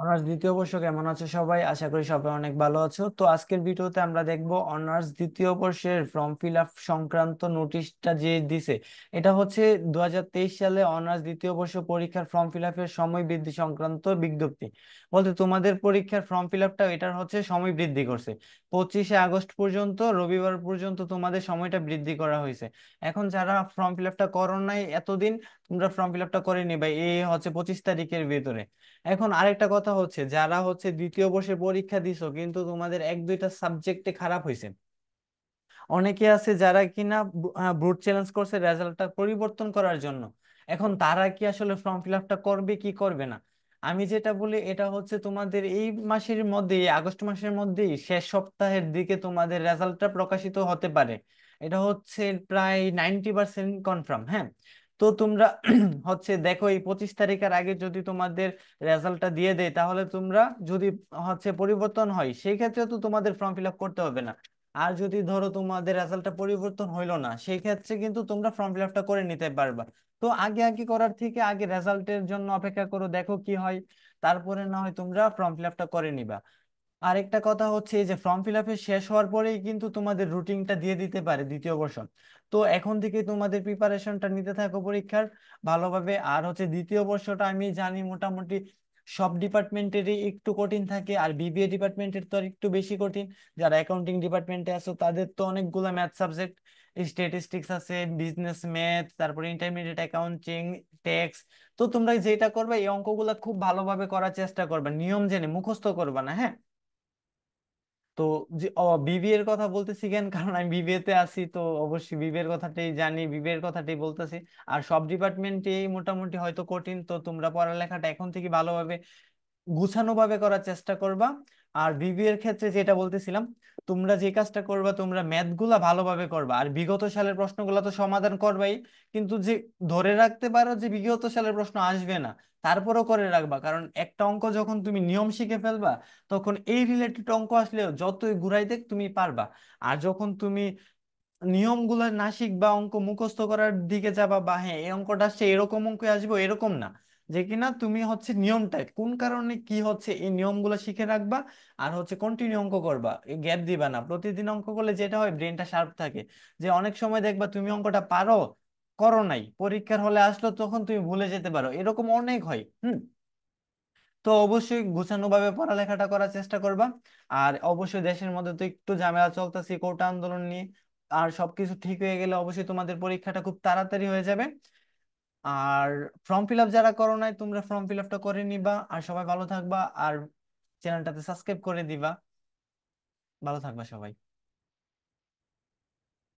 Honours দ্বিতীয় বর্ষ কেমন আছো সবাই? আশা করি সবাই অনেক ভালো আছো। তো আজকের ভিডিওতে আমরা দেখবো অনার্স দ্বিতীয় বর্ষের ফর্ম ফিল আপ সংক্রান্ত নোটিশটা যে দিছে। এটা হচ্ছে 2023 সালে অনার্স দ্বিতীয় বর্ষ পরীক্ষার ফর্ম ফিল আপের সময় বৃদ্ধি সংক্রান্ত বিজ্ঞপ্তি। বলতে তোমাদের পরীক্ষার ফর্ম ফিল আপটা এটার হচ্ছে সময় বৃদ্ধি করছে। 25শে আগস্ট পর্যন্ত, রবিবার পর্যন্ত তোমাদের সময়টা বৃদ্ধি করা হয়েছে। এখন যারা ফর্ম ফিল আপটা করো নাই এতদিন, তোমরা ফর্ম ফিল আপটা করে নিবা এই হচ্ছে 25 তারিখের ভিতরে। এখন আরেকটা কথা হচ্ছে, যারা হচ্ছে দ্বিতীয় বর্ষে পরীক্ষা দিছো কিন্তু তোমাদের এক দুইটা সাবজেক্টে খারাপ হয়েছে, অনেকে আছে যারা কিনা ব্রুট চ্যালেঞ্জ করছে রেজাল্টটা পরিবর্তন করার জন্য। এখন তারা কি আসলে ফর্ম ফিল আপটা করবে কি করবে না? আমি যেটা বলি, এটা হচ্ছে তোমাদের এই মাসের মধ্যে, এই আগস্ট মাসের মধ্যেই শেষ সপ্তাহের দিকে তোমাদের রেজাল্টটা প্রকাশিত হতে পারে। এটা হচ্ছে প্রায় 90% কনফার্ম। হ্যাঁ, তো তোমরা হচ্ছে দেখো, এই 25 তারিখের আগে যদি তোমাদের রেজাল্টটা দিয়ে দেয়, তাহলে তোমরা যদি হচ্ছে পরিবর্তন হয় সেই ক্ষেত্রে তো তোমাদের ফর্ম ফিল আপ করতে হবে না। আর যদি ধরো তোমাদের রেজাল্টটা পরিবর্তন হইলো না, সেই ক্ষেত্রে কিন্তু তোমরা ফর্ম ফিল আপটা করে নিতে পারবা। তো আগে আগে করার থেকে আগে রেজাল্টের জন্য অপেক্ষা করো, দেখো কি হয়, তারপরে না হয় তোমরা ফর্ম ফিল আপটা করে নিবা। আরেকটা কথা হচ্ছে, এই যে ফর্ম ফিল আপের শেষ হওয়ার পরেই কিন্তু তোমাদের রুটিনটা দিয়ে দিতে পারে দ্বিতীয় বর্ষ। তো এখন থেকে তোমাদের প্রিপারেশনটা নিতে থাকো পরীক্ষার ভালোভাবে। আর হচ্ছে দ্বিতীয় বর্ষটা আমি জানি মোটামুটি সব ডিপার্টমেন্টেরই একটু কঠিন থাকে, আর বিবিএ ডিপার্টমেন্টের তো আর একটু বেশি কঠিন। যারা অ্যাকাউন্টিং ডিপার্টমেন্টে আছো তাদের তো অনেকগুলো ম্যাথ সাবজেক্ট, স্ট্যাটিস্টিক্স আছে, বিজনেস ম্যাথ, তারপরে ইন্টারমিডিয়েট অ্যাকাউন্টিং, ট্যাক্স। তো তোমরা যেটা করবে এই অঙ্কগুলা খুব ভালোভাবে করার চেষ্টা করবে, নিয়ম জেনে মুখস্থ করবা না। হ্যাঁ, তো যে বিবিএ এর কথা বলতেছি কেন, কারণ আমি বিবিএ তে আছি, তো অবশ্যই বিবিএ এর কথাটাই জানি, বিবিএ এর কথাটাই বলতেছি। আর সব ডিপার্টমেন্টেই মোটামুটি হয়তো কঠিন, তো তোমরা পড়ালেখাটা এখন থেকে ভালোভাবে গুছানো ভাবে করার চেষ্টা করবা। আর বিবিএ এর ক্ষেত্রে যেটা বলতেছিলাম, তোমরা যে কাজটা করবা, তোমরা ম্যাথ গুলা ভালোভাবে করবা, আর বিগত সালের প্রশ্নগুলো তো সমাধান করবাই। কিন্তু যে ধরে রাখতে পারো যে বিগত সালের প্রশ্ন আসবে না, তারপরও করে রাখবা, কারণ একটা অঙ্ক যখন তুমি নিয়ম শিখে ফেলবা, তখন এই রিলেটেড অঙ্ক আসলেও যতই ঘুরাই দেখ তুমি পারবা। আর যখন তুমি নিয়মগুলো না শিখবা, অঙ্ক মুখস্থ করার দিকে যাবা, বা হ্যাঁ এই অঙ্কটা আসছে এরকম অঙ্ক আসবে, এরকম না, যে কিনা তুমি হচ্ছে নিয়মটা কোন কারণে কি হচ্ছে এই নিয়মগুলো শিখে রাখবা। আর হচ্ছে কন্টিনিউ অঙ্ক করবা, গ্যাপ দিবা না। প্রতিদিন অঙ্ক করলে যেটা হয়, ব্রেনটা শার্প থাকে। যে অনেক সময় দেখবা তুমি অঙ্কটা পারো, করো নাই, পরীক্ষার হলে আসলো তখন তুমি ভুলে যেতে পারো, এরকম অনেক হয়। তো অবশ্যই গুছানো ভাবে পড়ালেখাটা করার চেষ্টা করবা। আর অবশ্যই দেশের মধ্যে তো একটু ঝামেলা চলতেছে কোটা আন্দোলন নিয়ে। আর সবকিছু ঠিক হয়ে গেলে অবশ্যই তোমাদের পরীক্ষাটা খুব তাড়াতাড়ি হয়ে যাবে। আর ফর্ম ফিল আপ যারা করো নাই, তোমরা ফর্ম ফিল আপটা করে নিবা। আর সবাই ভালো থাকবা, আর চ্যানেলটাতে সাবস্ক্রাইব করে দিবা। ভালো থাকবা সবাই।